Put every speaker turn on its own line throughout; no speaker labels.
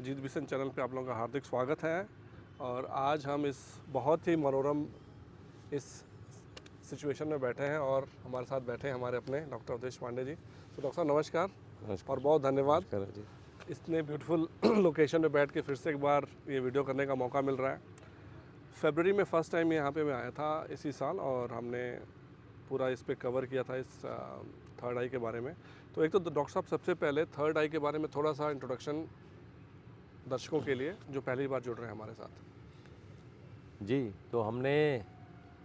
अजीत बिसन channel पे आप लोगों का हार्दिक स्वागत है। और आज हम इस बहुत ही मनोरम इस सिचुएशन में बैठे हैं और हमारे साथ बैठे हैं हमारे अपने डॉक्टर अवधेश पांडे जी। तो डॉक्टर साहब नमस्कार
नमस्कार।
और बहुत धन्यवाद।
नमस्कार जी।
इतने ब्यूटीफुल लोकेशन में बैठ के फिर से एक बार ये वीडियो करने का मौका मिल रहा है। फरवरी में फ़र्स्ट टाइम यहाँ पे मैं आया था इसी साल और हमने पूरा इस पे कवर किया था इस थर्ड आई के बारे में। तो एक तो डॉक्टर साहब सबसे पहले थर्ड आई के बारे में थोड़ा सा इंट्रोडक्शन दर्शकों के लिए जो पहली बार जुड़ रहे हैं हमारे साथ।
जी, तो हमने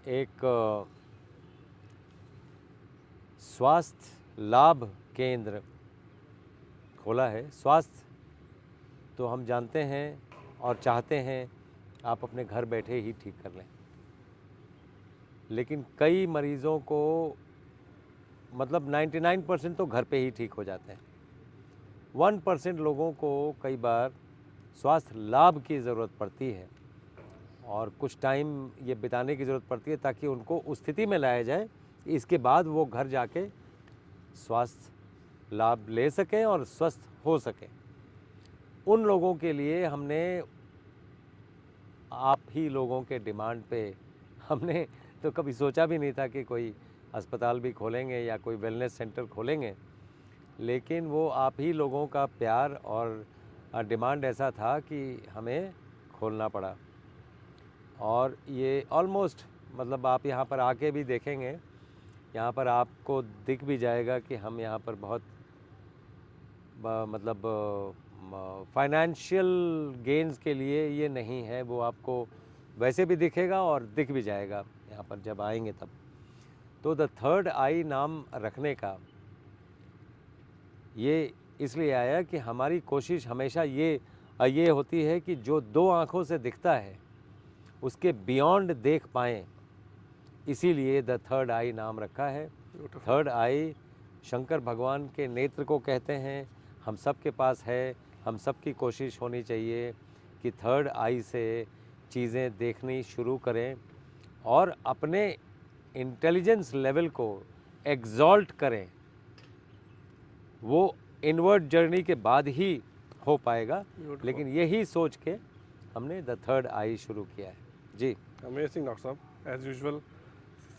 एक स्वास्थ्य लाभ केंद्र खोला है। स्वास्थ्य तो हम जानते हैं और चाहते हैं आप अपने घर बैठे ही ठीक कर लें, लेकिन कई मरीज़ों को मतलब 99% तो घर पे ही ठीक हो जाते हैं। 1% लोगों को कई बार स्वास्थ्य लाभ की ज़रूरत पड़ती है और कुछ टाइम ये बिताने की ज़रूरत पड़ती है ताकि उनको उस स्थिति में लाया जाए, इसके बाद वो घर जाके स्वास्थ्य लाभ ले सकें और स्वस्थ हो सकें। उन लोगों के लिए हमने आप ही लोगों के डिमांड पे हमने तो कभी सोचा भी नहीं था कि कोई अस्पताल भी खोलेंगे या कोई वेलनेस सेंटर खोलेंगे, लेकिन वो आप ही लोगों का प्यार और डिमांड ऐसा था कि हमें खोलना पड़ा। और ये ऑलमोस्ट मतलब आप यहाँ पर आके भी देखेंगे, यहाँ पर आपको दिख भी जाएगा कि हम यहाँ पर बहुत मतलब फाइनेंशियल गेन्स के लिए ये नहीं है, वो आपको वैसे भी दिखेगा और दिख भी जाएगा यहाँ पर जब आएंगे तब। तो द थर्ड आई नाम रखने का ये इसलिए आया कि हमारी कोशिश हमेशा ये होती है कि जो दो आँखों से दिखता है उसके बियॉन्ड देख पाएँ, इसीलिए द थर्ड आई नाम रखा है। थर्ड आई शंकर भगवान के नेत्र को कहते हैं, हम सब के पास है। हम सब की कोशिश होनी चाहिए कि थर्ड आई से चीज़ें देखनी शुरू करें और अपने इंटेलिजेंस लेवल को एग्जॉल्ट करें। वो इनवर्ड जर्नी के बाद ही हो पाएगा, लेकिन यही सोच के हमने द थर्ड आई शुरू किया है। जी,
अमेजिंग डॉक्टर साहब, एज यूजुअल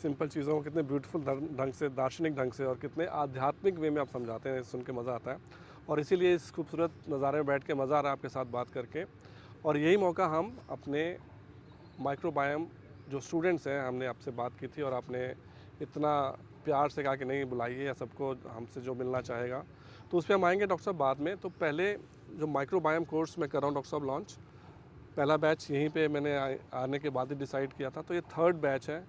सिंपल चीज़ों को कितने ब्यूटीफुल ढंग से, दार्शनिक ढंग से और कितने आध्यात्मिक वे में आप समझाते हैं, सुन के मज़ा आता है। और इसीलिए इस खूबसूरत नज़ारे में बैठ के मज़ा आ रहा है आपके साथ बात करके। और यही मौका हम अपने माइक्रोबायोम जो स्टूडेंट्स हैं, हमने आपसे बात की थी और आपने इतना प्यार से कहा कि नहीं बुलाइए या सबको हमसे जो मिलना चाहेगा, तो उस पर हम आएंगे डॉक्टर साहब बाद में। तो पहले जो माइक्रोबायोम कोर्स मैं कर रहा हूँ डॉक्टर साहब लॉन्च, पहला बैच यहीं पे मैंने आने के बाद ही डिसाइड किया था, तो ये थर्ड बैच है।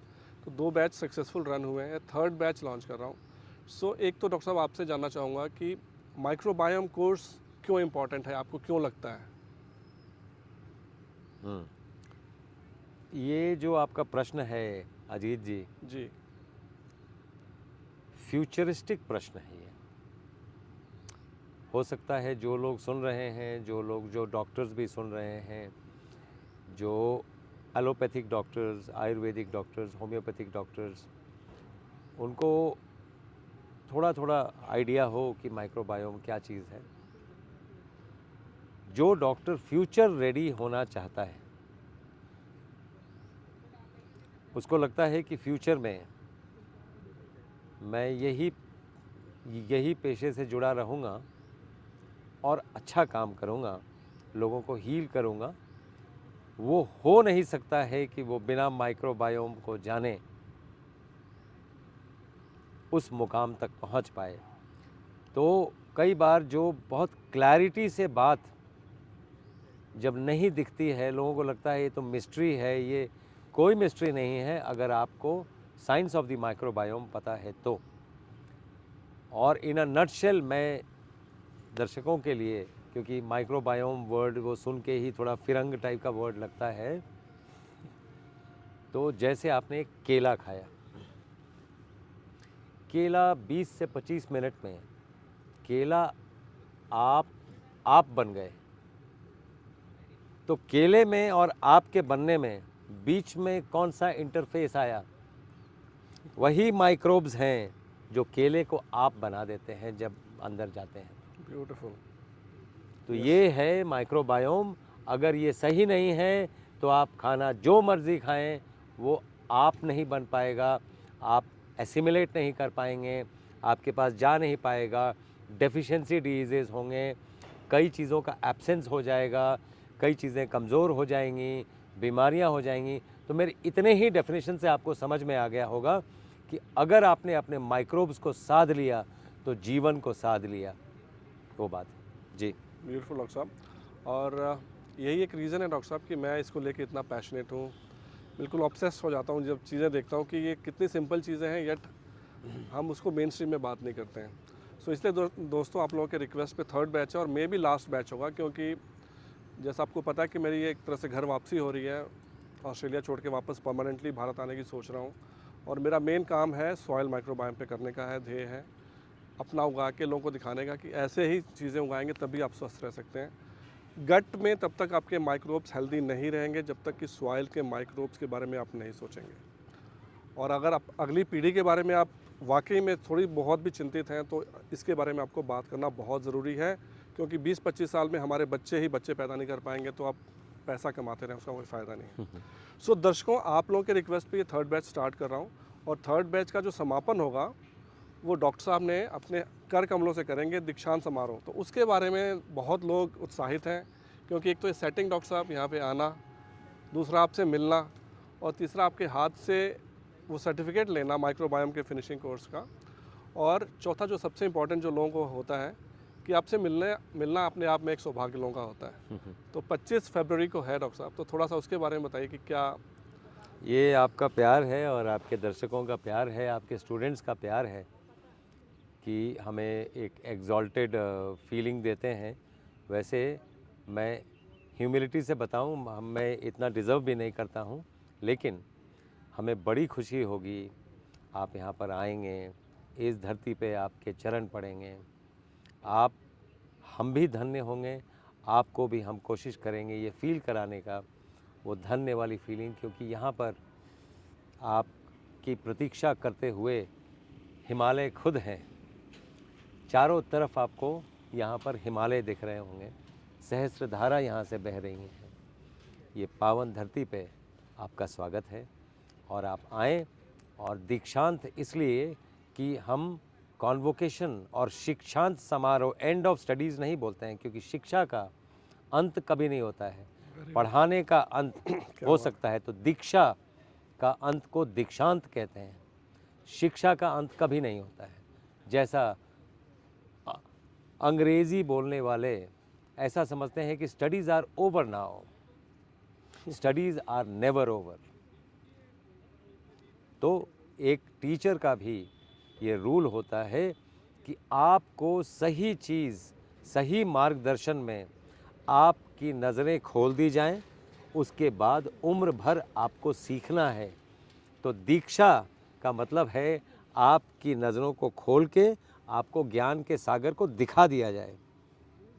तो दो बैच सक्सेसफुल रन हुए हैं, थर्ड बैच लॉन्च कर रहा हूँ। सो एक तो डॉक्टर साहब आपसे जानना चाहूँगा कि माइक्रोबायोम कोर्स क्यों इम्पोर्टेंट है, आपको क्यों लगता है?
ये जो आपका प्रश्न है अजीत जी,
जी।
फ्यूचरिस्टिक प्रश्न है ये। हो सकता है जो लोग सुन रहे हैं, जो डॉक्टर्स भी सुन रहे हैं, जो allopathic doctors, Ayurvedic doctors, homeopathic doctors, उनको थोड़ा थोड़ा आइडिया हो कि माइक्रोबायोम क्या चीज़ है। जो डॉक्टर फ्यूचर रेडी होना चाहता है, उसको लगता है कि फ्यूचर में मैं यही पेशे से जुड़ा रहूँगा और अच्छा काम करूँगा, लोगों को हील करूँगा, वो हो नहीं सकता है कि वो बिना माइक्रोबायोम को जाने उस मुकाम तक पहुँच पाए। तो कई बार जो बहुत क्लैरिटी से बात जब नहीं दिखती है, लोगों को लगता है ये तो मिस्ट्री है। ये कोई मिस्ट्री नहीं है अगर आपको साइंस ऑफ द माइक्रोबायोम पता है तो। और इन अ नटशेल मैं दर्शकों के लिए, क्योंकि माइक्रोबायोम वर्ड वो सुन के ही थोड़ा फिरंग टाइप का वर्ड लगता है, तो जैसे आपने एक केला खाया, केला 20 से 25 मिनट में केला आप बन गए। तो केले में और आपके बनने में बीच में कौन सा इंटरफेस आया? वही माइक्रोब्स हैं जो केले को आप बना देते हैं जब अंदर जाते हैं।
ब्यूटीफुल।
तो ये है माइक्रोबायोम। अगर ये सही नहीं है तो आप खाना जो मर्ज़ी खाएं वो आप नहीं बन पाएगा, आप एसिमिलेट नहीं कर पाएंगे, आपके पास जा नहीं पाएगा, डेफिशिएंसी डिजीज़ेज़ होंगे, कई चीज़ों का एब्सेंस हो जाएगा, कई चीज़ें कमज़ोर हो जाएंगी, बीमारियां हो जाएंगी। तो मेरे इतने ही डेफिनेशन से आपको समझ में आ गया होगा कि अगर आपने अपने माइक्रोब्स को साध लिया तो जीवन को साध लिया, वो बात है। जी।
ब्यूटीफुल डॉक्टर साहब। और यही एक रीज़न है डॉक्टर साहब कि मैं इसको लेके इतना पैशनेट हूँ, बिल्कुल ऑब्सेस्ड हो जाता हूँ जब चीज़ें देखता हूँ कि ये कितनी सिंपल चीज़ें हैं, येट हम उसको मेन स्ट्रीम में बात नहीं करते हैं। सो इसलिए दोस्तों, आप लोगों के रिक्वेस्ट पे थर्ड बैच है और मे भी लास्ट बैच होगा, क्योंकि जैसा आपको पता है कि मेरी ये एक तरह से घर वापसी हो रही है। ऑस्ट्रेलिया छोड़ के वापस परमानेंटली भारत आने की सोच रहा हूँ, और मेरा मेन काम है सॉइल माइक्रोबायोम पे करने का है, ध्येय है अपना उगा के लोगों को दिखाने का कि ऐसे ही चीज़ें उगाएंगे तभी आप स्वस्थ रह सकते हैं। गट में तब तक आपके माइक्रोब्स हेल्दी नहीं रहेंगे जब तक कि सॉइल के माइक्रोब्स के बारे में आप नहीं सोचेंगे। और अगर आप अगली पीढ़ी के बारे में आप वाकई में थोड़ी बहुत भी चिंतित हैं तो इसके बारे में आपको बात करना बहुत ज़रूरी है, क्योंकि 20-25 साल में हमारे बच्चे ही बच्चे पैदा नहीं कर पाएंगे तो आप पैसा कमाते रहें, उसका कोई फ़ायदा नहीं है। सो दर्शकों, आप लोगों के रिक्वेस्ट पे ये थर्ड बैच स्टार्ट कर रहा हूँ, और थर्ड बैच का जो समापन होगा वो डॉक्टर साहब ने अपने कर कमलों से करेंगे, दीक्षांत समारोह। तो उसके बारे में बहुत लोग उत्साहित हैं, क्योंकि एक तो ये सेटिंग डॉक्टर साहब यहाँ पे आना, दूसरा आपसे मिलना, और तीसरा आपके हाथ से वो सर्टिफिकेट लेना माइक्रोबायोम के फिनिशिंग कोर्स का, और चौथा जो सबसे इम्पोर्टेंट जो लोगों को होता है कि आपसे मिलना अपने आप में एक सौभाग्य लोगों का होता है। तो 25 फरवरी को है डॉक्टर साहब, तो थोड़ा सा उसके बारे में बताइए कि क्या।
ये आपका प्यार है और आपके दर्शकों का प्यार है, आपके स्टूडेंट्स का प्यार है कि हमें एक एग्जॉल्टेड फीलिंग देते हैं। वैसे मैं ह्यूमिलिटी से बताऊं, मैं इतना डिज़र्व भी नहीं करता हूं, लेकिन हमें बड़ी खुशी होगी आप यहाँ पर आएंगे, इस धरती पे आपके चरण पड़ेंगे, आप हम भी धन्य होंगे, आपको भी हम कोशिश करेंगे ये फील कराने का, वो धन्य वाली फीलिंग, क्योंकि यहाँ पर आपकी प्रतीक्षा करते हुए हिमालय खुद हैं। चारों तरफ आपको यहाँ पर हिमालय दिख रहे होंगे, सहस्त्रधारा यहाँ से बह रही हैं। ये पावन धरती पे आपका स्वागत है, और आप आएँ। और दीक्षांत इसलिए कि हम कॉन्वोकेशन और शिक्षांत समारोह, एंड ऑफ स्टडीज़ नहीं बोलते हैं, क्योंकि शिक्षा का अंत कभी नहीं होता है, पढ़ाने का अंत हो सकता है, तो दीक्षा का अंत को दीक्षांत कहते हैं। शिक्षा का अंत कभी नहीं होता है। जैसा अंग्रेज़ी बोलने वाले ऐसा समझते हैं कि studies are over now, studies are never over. तो एक टीचर का भी ये रूल होता है कि आपको सही चीज़, सही मार्गदर्शन में आपकी नज़रें खोल दी जाएं, उसके बाद उम्र भर आपको सीखना है। तो दीक्षा का मतलब है आपकी नज़रों को खोल के आपको ज्ञान के सागर को दिखा दिया जाए,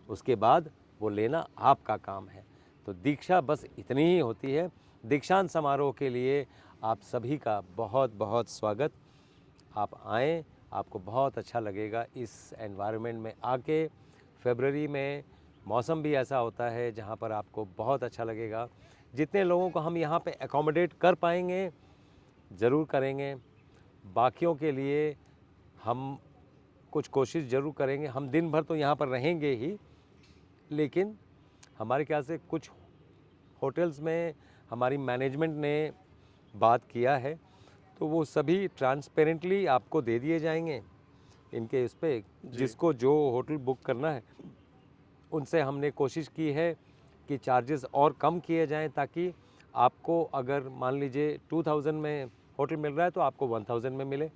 उसके बाद वो लेना आपका काम है। तो दीक्षा बस इतनी ही होती है। दीक्षांत समारोह के लिए आप सभी का बहुत बहुत स्वागत। आप आएँ, आपको बहुत अच्छा लगेगा इस एनवायरनमेंट में आके। फरवरी में मौसम भी ऐसा होता है जहाँ पर आपको बहुत अच्छा लगेगा। जितने लोगों को हम यहाँ पे एकोमोडेट कर पाएंगे ज़रूर करेंगे, बाकियों के लिए हम कुछ कोशिश ज़रूर करेंगे। हम दिन भर तो यहाँ पर रहेंगे ही, लेकिन हमारे ख्याल से कुछ होटल्स में हमारी मैनेजमेंट ने बात किया है, तो वो सभी ट्रांसपेरेंटली आपको दे दिए जाएंगे इनके इस पे। जिसको जो होटल बुक करना है उनसे हमने कोशिश की है कि चार्जेस और कम किए जाएं, ताकि आपको अगर मान लीजिए 2000 में होटल मिल रहा है तो आपको 1000 में मिले,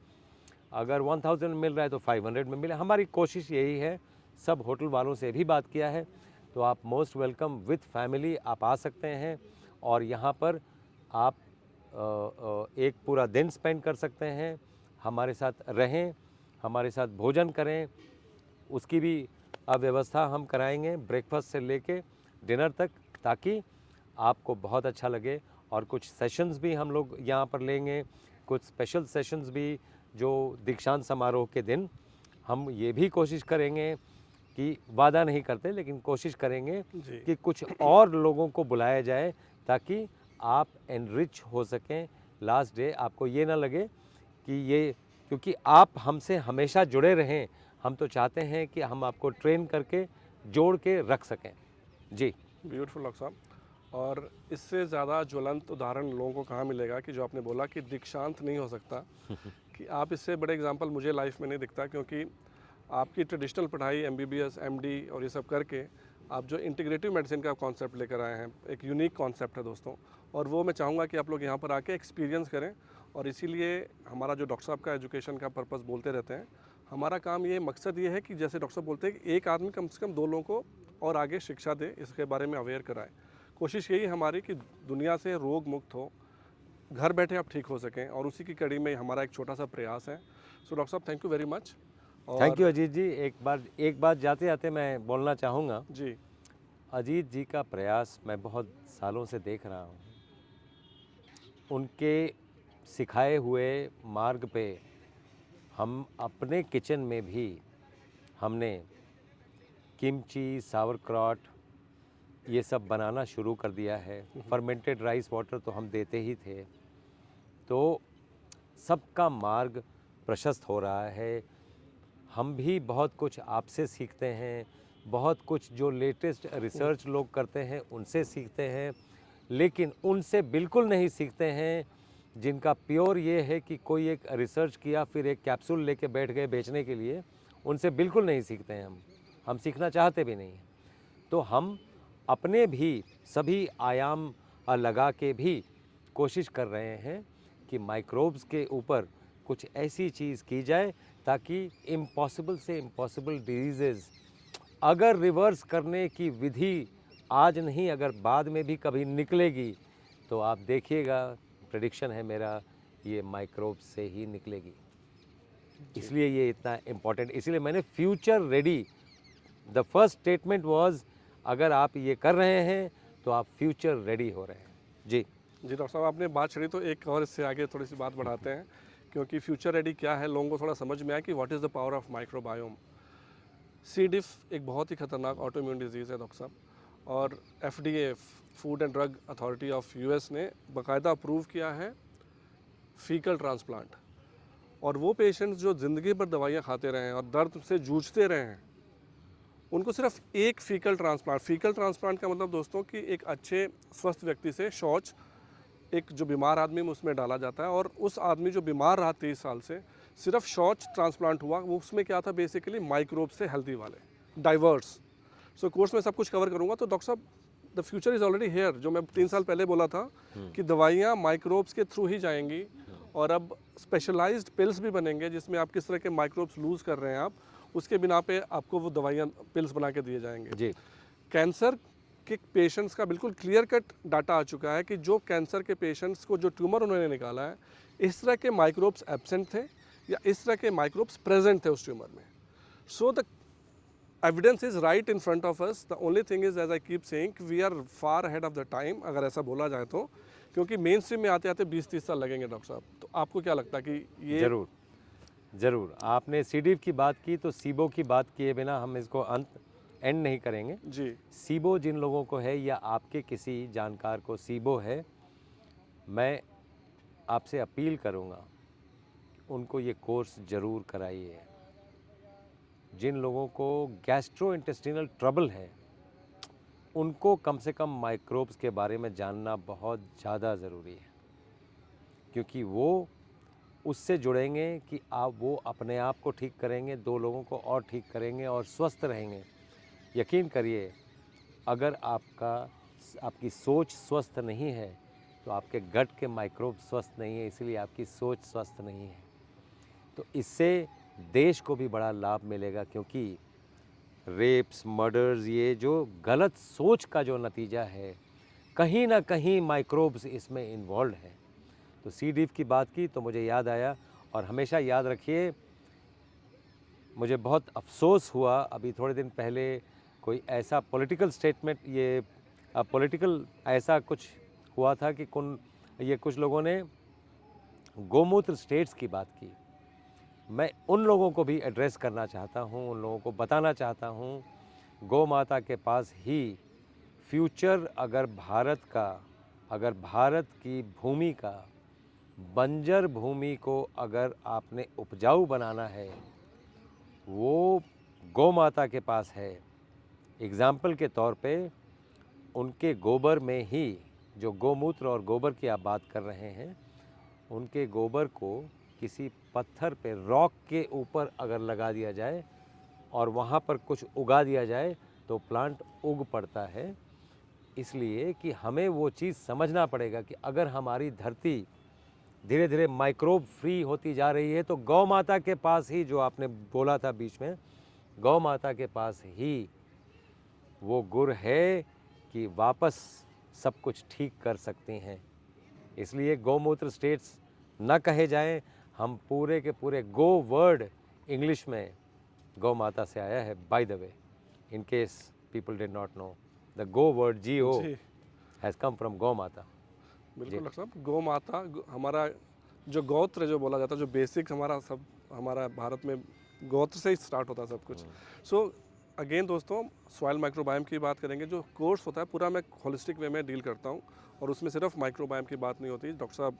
अगर 1000 में मिल रहा है तो 500 में मिले। हमारी कोशिश यही है। सब होटल वालों से भी बात किया है, तो आप मोस्ट वेलकम विथ फैमिली आप आ सकते हैं, और यहाँ पर आप एक पूरा दिन स्पेंड कर सकते हैं, हमारे साथ रहें, हमारे साथ भोजन करें, उसकी भी व्यवस्था हम कराएंगे, ब्रेकफास्ट से लेके डिनर तक, ताकि आपको बहुत अच्छा लगे। और कुछ सेशंस भी हम लोग यहाँ पर लेंगे, कुछ स्पेशल सेशंस भी जो दीक्षांत समारोह के दिन हम ये भी कोशिश करेंगे कि वादा नहीं करते, लेकिन कोशिश करेंगे
जी।
कि कुछ और लोगों को बुलाया जाए ताकि आप एनरिच हो सकें। लास्ट डे आपको ये ना लगे कि ये, क्योंकि आप हमसे हमेशा जुड़े रहें, हम तो चाहते हैं कि हम आपको ट्रेन करके जोड़ के रख सकें। जी।
ब्यूटीफुल डॉक्टर साहब। और इससे ज़्यादा ज्वलंत उदाहरण लोगों को कहाँ मिलेगा कि जो आपने बोला कि दीक्षांत नहीं हो सकता, कि आप इससे बड़े एग्जांपल मुझे लाइफ में नहीं दिखता, क्योंकि आपकी ट्रेडिशनल पढ़ाई एमबीबीएस एमडी और ये सब करके आप जो इंटीग्रेटिव मेडिसिन का कॉन्सेप्ट लेकर आए हैं, एक यूनिक कॉन्सेप्ट है दोस्तों, और वो मैं चाहूँगा कि आप लोग यहाँ पर आके एक्सपीरियंस करें। और इसीलिए हमारा जो डॉक्टर साहब का एजुकेशन का पर्पस बोलते रहते हैं, हमारा काम ये मकसद ये है कि जैसे डॉक्टर साहब बोलते हैं कि एक आदमी कम से कम 2 लोगों को और आगे शिक्षा दे, इसके बारे में अवेयर कराए। कोशिश यही हमारी कि दुनिया से रोग मुक्त हो, घर बैठे आप ठीक हो सकें, और उसी की कड़ी में हमारा एक छोटा सा प्रयास है। सो डॉक्टर साहब, thank you very much.
Thank you
और
अजीत जी। एक बात जाते जाते मैं बोलना चाहूँगा।
जी।
अजीत जी का प्रयास मैं बहुत सालों से देख रहा हूँ। उनके सिखाए हुए मार्ग पे हम अपने किचन में भी हमने किमची, सावरक्रॉट ये सब बनाना शुरू कर दिया है। फर्मेंटेड राइस वाटर तो हम देते ही थे। तो सबका मार्ग प्रशस्त हो रहा है। हम भी बहुत कुछ आपसे सीखते हैं, बहुत कुछ जो लेटेस्ट रिसर्च लोग करते हैं उनसे सीखते हैं, लेकिन उनसे बिल्कुल नहीं सीखते हैं जिनका प्योर ये है कि कोई एक रिसर्च किया फिर एक कैप्सूल लेके बैठ गए बेचने के लिए। उनसे बिल्कुल नहीं सीखते हैं हम सीखना चाहते भी नहीं हैं। तो हम अपने भी सभी आयाम लगा के भी कोशिश कर रहे हैं कि माइक्रोब्स के ऊपर कुछ ऐसी चीज़ की जाए ताकि इम्पॉसिबल से इम्पॉसिबल डिजीज़ेज़ अगर रिवर्स करने की विधि आज नहीं अगर बाद में भी कभी निकलेगी, तो आप देखिएगा, प्रेडिक्शन है मेरा, ये माइक्रोब्स से ही निकलेगी। इसलिए ये इतना इम्पोर्टेंट, इसलिए मैंने future ready, the first statement was, अगर आप ये कर रहे हैं तो आप फ्यूचर रेडी हो रहे हैं। जी।
जी डॉक्टर साहब, आपने बात छेड़ी तो एक और इससे आगे थोड़ी सी बात बढ़ाते हैं, क्योंकि फ्यूचर रेडी क्या है, लोगों को थोड़ा समझ में आया कि what is the power of microbiome. C diff एक बहुत ही खतरनाक ऑटोइम्यून डिजीज़ है डॉक्टर साहब, और FDA, food and drug authority of US ने बाकायदा अप्रूव किया है फीकल ट्रांसप्लांट। और वो पेशेंट्स जो ज़िंदगी भर दवाइयाँ खाते रहे हैं और दर्द से जूझते रहे हैं, उनको सिर्फ एक फीकल ट्रांसप्लांट का मतलब दोस्तों कि एक अच्छे स्वस्थ व्यक्ति से शौच एक जो बीमार आदमी में उसमें डाला जाता है, और उस आदमी जो बीमार रहा 30 साल से, सिर्फ शौच ट्रांसप्लांट हुआ, वो उसमें क्या था, बेसिकली माइक्रोब से हेल्दी वाले डाइवर्स। सो कोर्स में सब कुछ कवर करूँगा। तो डॉक्टर साहब, the future is already hair, जो मैं 3 साल पहले बोला था कि दवाइयाँ माइक्रोब्स के थ्रू ही जाएंगी, और अब स्पेशलाइज्ड पिल्स भी बनेंगे जिसमें आप किस तरह के माइक्रोब्स लूज़ कर रहे हैं आप, उसके बिना पे आपको वो दवाइयाँ पिल्स बना के दिए जाएंगे।
जी।
कैंसर के पेशेंट्स का बिल्कुल क्लियर कट डाटा आ चुका है कि जो कैंसर के पेशेंट्स को जो ट्यूमर उन्होंने निकाला है, इस तरह के माइक्रोब्स एब्सेंट थे या इस तरह के माइक्रोब्स प्रेजेंट थे उस ट्यूमर में। So the evidence is right in front of us. The only thing is, as I keep saying, we are far ahead of the time, अगर ऐसा बोला जाए तो, क्योंकि मेन स्ट्रीम में आते आते 20-30 साल लगेंगे डॉक्टर साहब। तो आपको क्या लगता है कि ये
ज़रूर ज़रूर। आपने सी डिफ की बात की तो सीबो की बात किए बिना हम इसको एंड नहीं करेंगे।
जी।
सीबो जिन लोगों को है या आपके किसी जानकार को सीबो है, मैं आपसे अपील करूँगा उनको ये कोर्स ज़रूर कराइए। जिन लोगों को गैस्ट्रोइंटेस्टिनल ट्रबल है, उनको कम से कम माइक्रोब्स के बारे में जानना बहुत ज़्यादा ज़रूरी है, क्योंकि वो उससे जुड़ेंगे कि आप वो अपने आप को ठीक करेंगे, 2 लोगों को और ठीक करेंगे और स्वस्थ रहेंगे। यकीन करिए, अगर आपकी सोच स्वस्थ नहीं है तो आपके गट के माइक्रोब स्वस्थ नहीं है, इसलिए आपकी सोच स्वस्थ नहीं है। तो इससे देश को भी बड़ा लाभ मिलेगा, क्योंकि रेप्स, मर्डर्स, ये जो गलत सोच का जो नतीजा है, कहीं ना कहीं माइक्रोब्स इसमें इन्वॉल्व है। तो सी डिफ की बात की तो मुझे याद आया, और हमेशा याद रखिए, मुझे बहुत अफसोस हुआ अभी थोड़े दिन पहले कोई ऐसा पॉलिटिकल स्टेटमेंट, ये पॉलिटिकल ऐसा कुछ हुआ था कि कुछ लोगों ने गोमूत्र स्टेट्स की बात की। मैं उन लोगों को भी एड्रेस करना चाहता हूँ, उन लोगों को बताना चाहता हूँ, गौ माता के पास ही फ्यूचर अगर भारत की भूमि का, बंजर भूमि को अगर आपने उपजाऊ बनाना है, वो गौ माता के पास है। एग्ज़ाम्पल के तौर पे उनके गोबर में ही, जो गौमूत्र और गोबर की आप बात कर रहे हैं, उनके गोबर को किसी पत्थर पे, रॉक के ऊपर अगर लगा दिया जाए और वहाँ पर कुछ उगा दिया जाए तो प्लांट उग पड़ता है। इसलिए कि हमें वो चीज़ समझना पड़ेगा कि अगर हमारी धरती धीरे धीरे माइक्रोब फ्री होती जा रही है तो गौ माता के पास ही, जो आपने बोला था बीच में, गौ माता के पास ही वो गुर है कि वापस सब कुछ ठीक कर सकती हैं। इसलिए गौमूत्र स्टेट्स न कहे जाएं, हम पूरे के पूरे गो वर्ड इंग्लिश में गौ माता से आया है, by the way, in case people did not know, the go word GO
G
has come from गौ माता।
बिल्कुल डॉक्टर साहब, गौ माता हमारा जो गोत्र जो बोला जाता है, जो बेसिक हमारा भारत में गोत्र से ही स्टार्ट होता है सब कुछ। सो अगेन दोस्तों, सॉइल माइक्रोबायोम की बात करेंगे। जो कोर्स होता है पूरा मैं होलिस्टिक वे में डील करता हूँ, और उसमें सिर्फ माइक्रोबायोम की बात नहीं होती। डॉक्टर साहब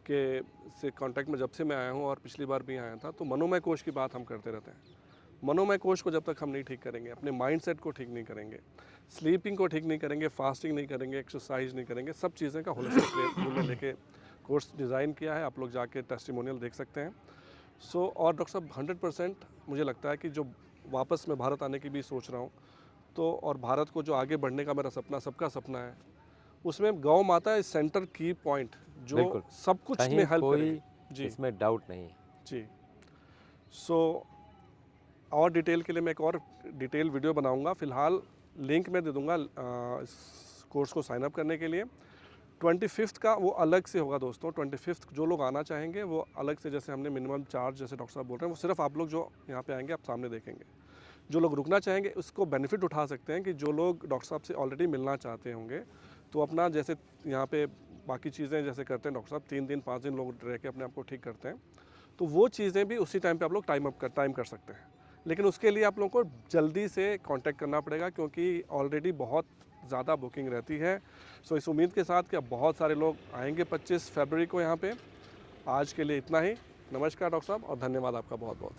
के से कांटेक्ट में जब से मैं आया हूँ, और पिछली बार भी आया था, तो मनोमय कोश की बात हम करते रहते हैं। मनोमय कोश को जब तक हम नहीं ठीक करेंगे, अपने माइंडसेट को ठीक नहीं करेंगे, स्लीपिंग को ठीक नहीं करेंगे, फास्टिंग नहीं करेंगे, एक्सरसाइज नहीं करेंगे, सब चीज़ें का होलिस्टिक व्यू में लेके कोर्स डिज़ाइन किया है। आप लोग जाके टेस्टिमोनियल देख सकते हैं। सो और डॉक्टर साहब 100% मुझे लगता है कि जो वापस मैं भारत आने की भी सोच रहा हूँ, तो और भारत को जो आगे बढ़ने का मेरा सपना, सबका सपना है, उसमें गौ माता इज सेंटर की पॉइंट, जो
बिल्कुल,
सब कुछ में
कहीं
हेल्प
कोई
करेगी। जी
इसमें डाउट नहीं है।
जी। सो और डिटेल के लिए मैं एक और डिटेल वीडियो बनाऊंगा। फ़िलहाल लिंक मैं दे दूंगा इस कोर्स को साइन अप करने के लिए। 25th का वो अलग से होगा दोस्तों। 25th जो लोग आना चाहेंगे वो अलग से, जैसे हमने मिनिमम चार्ज जैसे डॉक्टर साहब बोल रहे हैं, वो सिर्फ आप लोग जो यहाँ पे आएंगे आप सामने देखेंगे। जो लोग रुकना चाहेंगे उसको बेनिफिट उठा सकते हैं कि जो लोग डॉक्टर साहब से ऑलरेडी मिलना चाहते होंगे, तो अपना जैसे यहाँ पे बाकी चीज़ें जैसे करते हैं डॉक्टर साहब, 3 दिन 5 दिन लोग रह के अपने आप को ठीक करते हैं, तो वो चीज़ें भी उसी टाइम पे आप लोग टाइम कर सकते हैं। लेकिन उसके लिए आप लोगों को जल्दी से कांटेक्ट करना पड़ेगा, क्योंकि ऑलरेडी बहुत ज़्यादा बुकिंग रहती है। सो इस उम्मीद के साथ कि अब बहुत सारे लोग आएंगे 25 फरवरी को यहाँ पे। आज के लिए इतना ही। नमस्कार डॉक्टर साहब, और धन्यवाद आपका बहुत बहुत।